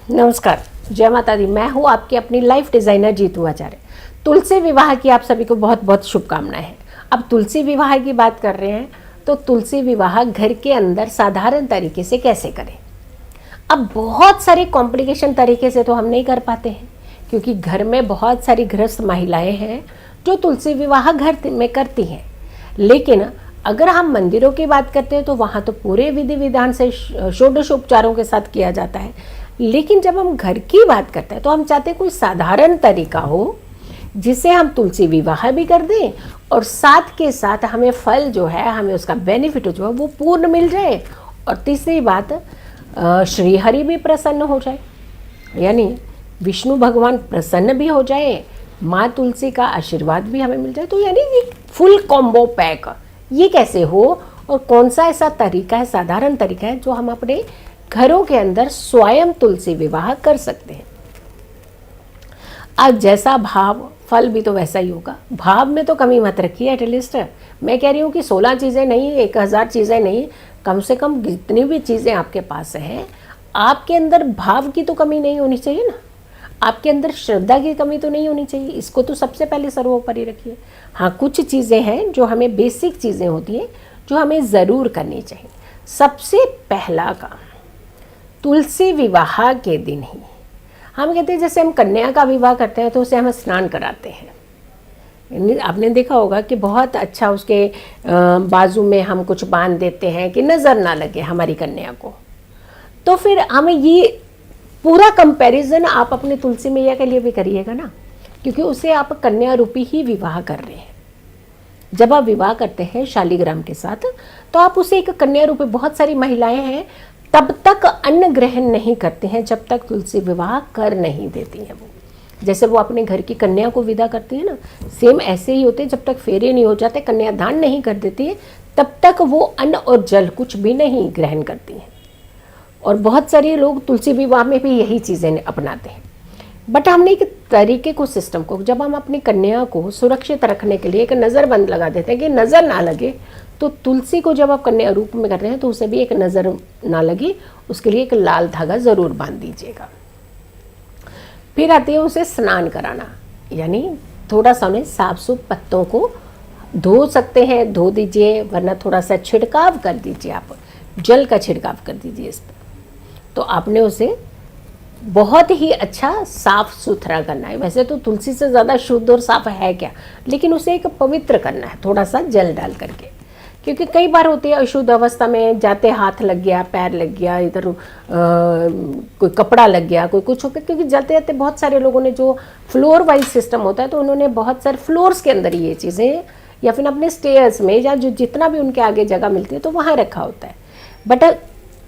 नमस्कार, जय माता दी। मैं हूँ आपकी अपनी लाइफ डिज़ाइनर जीतू आचार्य। तुलसी विवाह की आप सभी को बहुत बहुत शुभकामनाएं हैं। अब तुलसी विवाह की बात कर रहे हैं तो तुलसी विवाह घर के अंदर साधारण तरीके से कैसे करें। अब बहुत सारे कॉम्प्लिकेशन तरीके से तो हम नहीं कर पाते हैं, क्योंकि घर में बहुत सारी गृहस्थ महिलाएं हैं जो तुलसी विवाह घर में करती हैं। लेकिन अगर हम मंदिरों की बात करते हैं तो वहाँ तो पूरे विधि विधान से षोडशोपचारों के साथ किया जाता है। लेकिन जब हम घर की बात करते हैं तो हम चाहते हैं कोई साधारण तरीका हो जिसे हम तुलसी विवाह भी कर दें और साथ के साथ हमें फल जो है, हमें उसका बेनिफिट जो है वो पूर्ण मिल जाए। और तीसरी बात, श्री हरि भी प्रसन्न हो जाए, यानी विष्णु भगवान प्रसन्न भी हो जाए, माँ तुलसी का आशीर्वाद भी हमें मिल जाए। तो यानी एक फुल कॉम्बो पैक, ये कैसे हो और कौन सा ऐसा तरीका है, साधारण तरीका है जो हम अपने घरों के अंदर स्वयं तुलसी विवाह कर सकते हैं। आज जैसा भाव, फल भी तो वैसा ही होगा। भाव में तो कमी मत रखिए। एटलीस्ट मैं कह रही हूँ कि 16 चीज़ें नहीं, 1000 चीज़ें नहीं, कम से कम जितनी भी चीज़ें आपके पास हैं, आपके अंदर भाव की तो कमी नहीं होनी चाहिए ना। आपके अंदर श्रद्धा की कमी तो नहीं होनी चाहिए। इसको तो सबसे पहले सर्वोपरि रखिए। हाँ, कुछ चीज़ें हैं जो हमें बेसिक चीज़ें होती हैं जो हमें ज़रूर करनी चाहिए। सबसे पहला काम, तुलसी विवाह के दिन ही हम कहते हैं, जैसे हम कन्या का विवाह करते हैं तो उसे हम स्नान कराते हैं। आपने देखा होगा कि बहुत अच्छा उसके बाजू में हम कुछ बांध देते हैं कि नज़र ना लगे हमारी कन्या को। तो फिर हमें ये पूरा कंपैरिजन आप अपनी तुलसी मैया के लिए भी करिएगा ना, क्योंकि उसे आप कन्या रूपी ही विवाह कर रहे हैं। जब आप विवाह करते हैं शालिग्राम के साथ तो आप उसे एक कन्या रूपी, बहुत सारी महिलाएं हैं तब तक अन्न ग्रहण नहीं करते हैं जब तक तुलसी विवाह कर नहीं देती हैं। वो जैसे वो अपने घर की कन्या को विदा करती है ना, सेम ऐसे ही होते हैं। जब तक फेरे नहीं हो जाते, कन्यादान नहीं कर देती है, तब तक वो अन्न और जल कुछ भी नहीं ग्रहण करती हैं। और बहुत सारे लोग तुलसी विवाह में भी यही चीज़ें अपनाते हैं। बट हमने एक तरीके को, सिस्टम को, जब हम अपनी कन्या को सुरक्षित रखने के लिए एक नज़रबंद लगा देते हैं कि नज़र ना लगे, तो तुलसी को जब आप कन्या रूप में कर रहे हैं तो उसे भी एक नज़र ना लगे, उसके लिए एक लाल धागा ज़रूर बांध दीजिएगा। फिर आती है उसे स्नान कराना, यानी थोड़ा सा उन्हें साफ सूफ पत्तों को धो सकते हैं, धो दीजिए, वरना थोड़ा सा छिड़काव कर दीजिए, आप जल का छिड़काव कर दीजिए इस पर। तो आपने उसे बहुत ही अच्छा साफ सुथरा करना है। वैसे तो तुलसी से ज़्यादा शुद्ध और साफ है क्या, लेकिन उसे एक पवित्र करना है थोड़ा सा जल डाल करके। क्योंकि कई बार होती है अशुद्ध अवस्था में जाते हाथ लग गया, पैर लग गया, इधर कोई कपड़ा लग गया, कोई कुछ हो गया। क्योंकि जाते जाते बहुत सारे लोगों ने, जो फ्लोर वाइज सिस्टम होता है, तो उन्होंने बहुत सारे फ्लोर्स के अंदर ये चीज़ें, या फिर अपने स्टेयर्स में, या जो जितना भी उनके आगे जगह मिलती है तो वहाँ रखा होता है। बट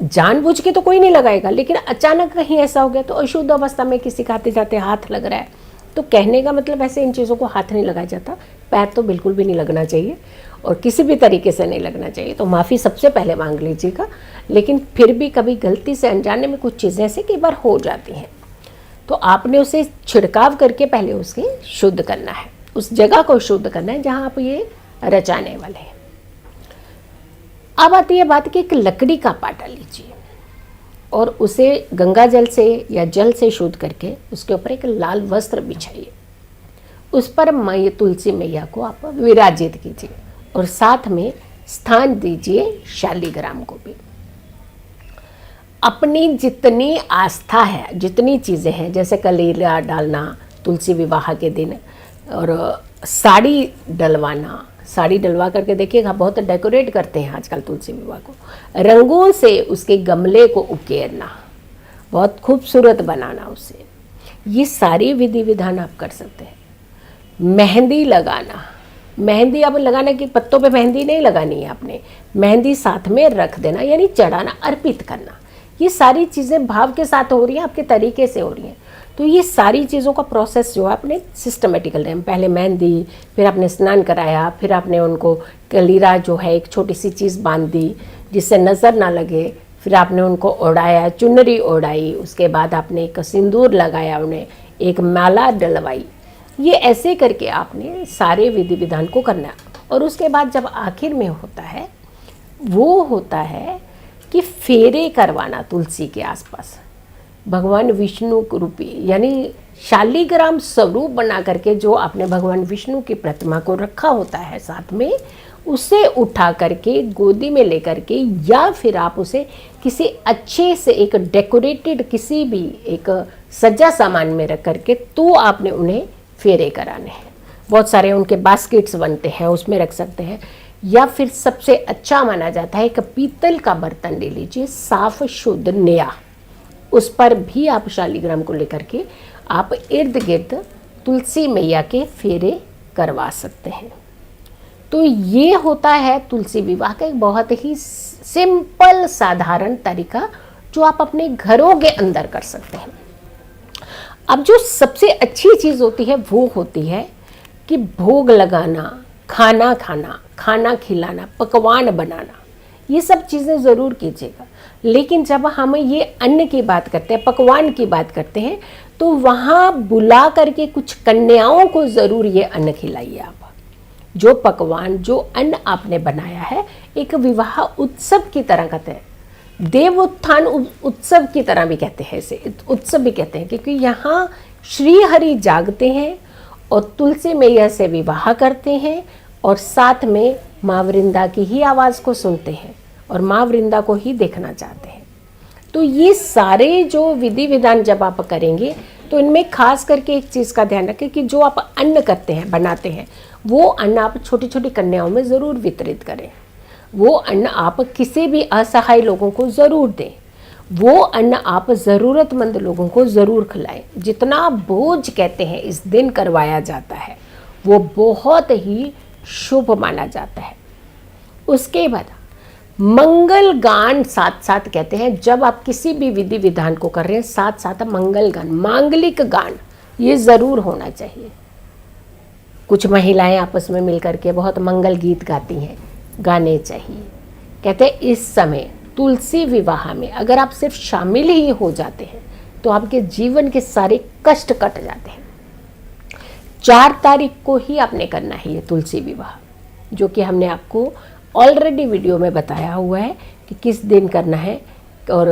जानबूझ के तो कोई नहीं लगाएगा, लेकिन अचानक कहीं ऐसा हो गया तो अशुद्ध अवस्था में किसी का आते जाते हाथ लग रहा है, तो कहने का मतलब ऐसे इन चीज़ों को हाथ नहीं लगाया जाता। पैर तो बिल्कुल भी नहीं लगना चाहिए और किसी भी तरीके से नहीं लगना चाहिए। तो माफ़ी सबसे पहले मांग लीजिएगा। लेकिन फिर भी कभी गलती से अनजाने में कुछ चीज़ें ऐसे कई बार हो जाती हैं, तो आपने उसे छिड़काव करके पहले उसके शुद्ध करना है, उस जगह को शुद्ध करना है जहाँ आप ये रचाने वाले हैं। अब आती है बात कि एक लकड़ी का पाटा लीजिए और उसे गंगा जल से या जल से शुद्ध करके उसके ऊपर एक लाल वस्त्र बिछाइए। उस पर तुलसी मैया को आप विराजित कीजिए और साथ में स्थान दीजिए शालिग्राम को भी। अपनी जितनी आस्था है, जितनी चीज़ें हैं, जैसे कलीरा डालना तुलसी विवाह के दिन, और साड़ी डलवाना, साड़ी डलवा करके देखिएगा बहुत डेकोरेट करते हैं आजकल तुलसी विवाह को, रंगों से उसके गमले को उकेरना, बहुत खूबसूरत बनाना उसे, ये सारी विधि विधान आप कर सकते हैं। मेहंदी लगाना, मेहंदी अब लगाने की, पत्तों पे मेहंदी नहीं लगानी है आपने, मेहंदी साथ में रख देना, यानी चढ़ाना, अर्पित करना। ये सारी चीज़ें भाव के साथ हो रही हैं, आपके तरीके से हो रही हैं। तो ये सारी चीज़ों का प्रोसेस जो है आपने सिस्टमेटिकल है, पहले मेहंदी, फिर आपने स्नान कराया, फिर आपने उनको कलीरा जो है एक छोटी सी चीज़ बांध दी जिससे नज़र ना लगे, फिर आपने उनको ओढ़ाया, चुनरी ओढ़ाई, उसके बाद आपने एक सिंदूर लगाया, उन्हें एक माला डलवाई। ये ऐसे करके आपने सारे विधि विधान को करना। और उसके बाद जब आखिर में होता है, वो होता है कि फेरे करवाना तुलसी के आसपास। भगवान विष्णु रूपी यानी शालिग्राम स्वरूप बना करके जो आपने भगवान विष्णु की प्रतिमा को रखा होता है साथ में, उसे उठा करके गोदी में लेकर के या फिर आप उसे किसी अच्छे से एक डेकोरेटेड किसी भी एक सज्जा सामान में रख करके तो आपने उन्हें फेरे कराने हैं। बहुत सारे उनके बास्केट्स बनते हैं, उसमें रख सकते हैं। या फिर सबसे अच्छा माना जाता है एक पीतल का बर्तन ले लीजिए, साफ शुद्ध नया, उस पर भी आप शालिग्राम को लेकर के आप इर्द गिर्द तुलसी मैया के फेरे करवा सकते हैं। तो ये होता है तुलसी विवाह का एक बहुत ही सिंपल साधारण तरीका जो आप अपने घरों के अंदर कर सकते हैं। अब जो सबसे अच्छी चीज़ होती है वो होती है कि भोग लगाना, खाना खाना, खाना खिलाना, पकवान बनाना, ये सब चीज़ें ज़रूर कीजिएगा। लेकिन जब हम ये अन्न की बात करते हैं, पकवान की बात करते हैं, तो वहाँ बुला करके कुछ कन्याओं को ज़रूर ये अन्न खिलाइए आप। जो पकवान, जो अन्न आपने बनाया है, एक विवाह उत्सव की तरह कहते हैं, देव उत्थान उत्सव की तरह भी कहते हैं, इसे उत्सव भी कहते हैं, क्योंकि यहाँ श्री हरि जागते हैं और तुलसी मैया से विवाह करते हैं और साथ में माँ वृंदा की ही आवाज़ को सुनते हैं और माँ वृंदा को ही देखना चाहते हैं। तो ये सारे जो विधि विधान जब आप करेंगे तो इनमें खास करके एक चीज़ का ध्यान रखें कि जो आप अन्न करते हैं, बनाते हैं, वो अन्न आप छोटी छोटी कन्याओं में ज़रूर वितरित करें। वो अन्न आप किसी भी असहाय लोगों को ज़रूर दें। वो अन्न आप ज़रूरतमंद लोगों को ज़रूर खिलाएं। जितना बोझ कहते हैं इस दिन करवाया जाता है वो बहुत ही शुभ माना जाता है। उसके बाद मंगल गान साथ साथ कहते हैं, जब आप किसी भी विधि विधान को कर रहे हैं साथ साथ मंगल गान, मांगलिक गान ये ज़रूर होना चाहिए। कुछ महिलाएं आपस में मिलकर के बहुत मंगल गीत गाती हैं, गाने चाहिए। कहते हैं इस समय तुलसी विवाह में अगर आप सिर्फ शामिल ही हो जाते हैं तो आपके जीवन के सारे कष्ट कट जाते हैं। 4 तारीख को ही आपने करना है ये तुलसी विवाह, जो कि हमने आपको ऑलरेडी वीडियो में बताया हुआ है कि किस दिन करना है और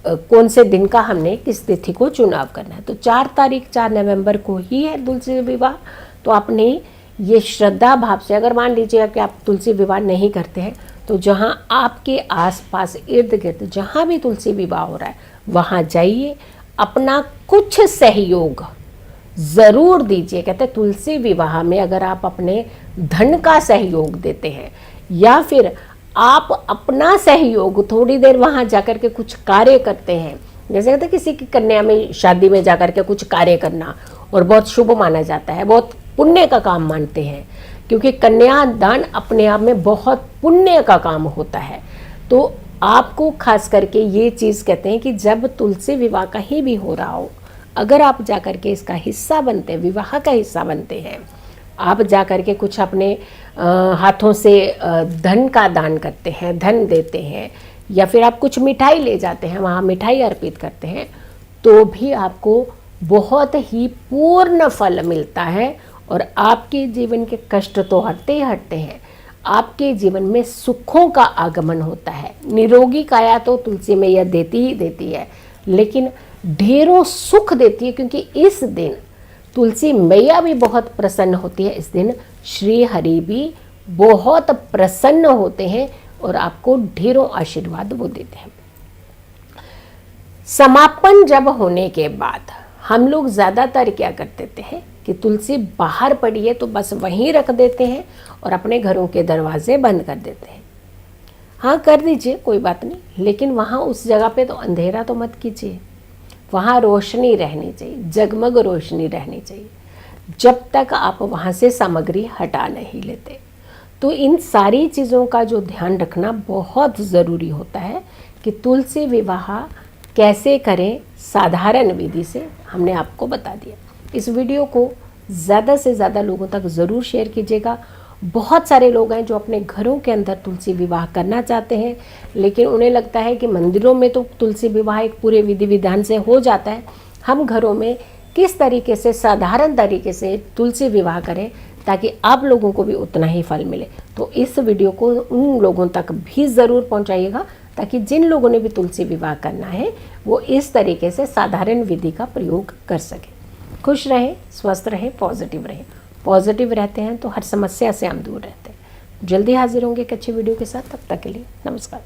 कौन से दिन का हमने किस तिथि को चुनाव करना है। तो 4 तारीख 4 नवंबर को ही है तुलसी विवाह। तो आपने ये श्रद्धा भाव से, अगर मान लीजिएगा कि आप तुलसी विवाह नहीं करते हैं तो जहाँ आपके आसपास इर्द गिर्द जहाँ भी तुलसी विवाह हो रहा है वहाँ जाइए, अपना कुछ सहयोग ज़रूर दीजिए। कहते हैं तुलसी विवाह में अगर आप अपने धन का सहयोग देते हैं या फिर आप अपना सहयोग थोड़ी देर वहाँ जाकर के कुछ कार्य करते हैं, जैसे कहते हैं किसी की कन्या में शादी में जाकर के कुछ कार्य करना और बहुत शुभ माना जाता है, बहुत पुण्य का काम मानते हैं, क्योंकि कन्यादान अपने आप में बहुत पुण्य का काम होता है। तो आपको खास करके ये चीज़ कहते हैं कि जब तुलसी विवाह कहीं भी हो रहा हो, अगर आप जाकर के इसका हिस्सा बनते हैं, विवाह का हिस्सा बनते हैं, आप जाकर के कुछ अपने हाथों से धन का दान करते हैं, धन देते हैं, या फिर आप कुछ मिठाई ले जाते हैं, वहाँ मिठाई अर्पित करते हैं, तो भी आपको बहुत ही पूर्ण फल मिलता है और आपके जीवन के कष्ट तो हटते ही हटते हैं, आपके जीवन में सुखों का आगमन होता है। निरोगी काया तो तुलसी मैया देती ही देती है, लेकिन ढेरों सुख देती है, क्योंकि इस दिन तुलसी मैया भी बहुत प्रसन्न होती है। इस दिन श्री हरि भी बहुत प्रसन्न होते हैं और आपको ढेरों आशीर्वाद वो देते हैं। समापन जब होने के बाद हम लोग ज़्यादातर क्या कर देते हैं कि तुलसी बाहर पड़ी है तो बस वहीं रख देते हैं और अपने घरों के दरवाजे बंद कर देते हैं। हाँ, कर दीजिए, कोई बात नहीं, लेकिन वहाँ उस जगह पे तो अंधेरा तो मत कीजिए। वहाँ रोशनी रहनी चाहिए, जगमग रोशनी रहनी चाहिए, जब तक आप वहाँ से सामग्री हटा नहीं लेते। तो इन सारी चीज़ों का जो ध्यान रखना बहुत ज़रूरी होता है कि तुलसी विवाह कैसे करें साधारण विधि से, हमने आपको बता दिया। इस वीडियो को ज़्यादा से ज़्यादा लोगों तक ज़रूर शेयर कीजिएगा। बहुत सारे लोग हैं जो अपने घरों के अंदर तुलसी विवाह करना चाहते हैं, लेकिन उन्हें लगता है कि मंदिरों में तो तुलसी विवाह एक पूरे विधि विधान से हो जाता है, हम घरों में किस तरीके से साधारण तरीके से तुलसी विवाह करें ताकि आप लोगों को भी उतना ही फल मिले। तो इस वीडियो को उन लोगों तक भी ज़रूर पहुंचाइएगा ताकि जिन लोगों ने भी तुलसी विवाह करना है वो इस तरीके से साधारण विधि का प्रयोग कर सके। खुश रहें, स्वस्थ रहें, पॉजिटिव रहें। पॉजिटिव रहते हैं तो हर समस्या से हम दूर रहते हैं। जल्दी हाजिर होंगे एक अच्छी वीडियो के साथ, तब तक के लिए नमस्कार।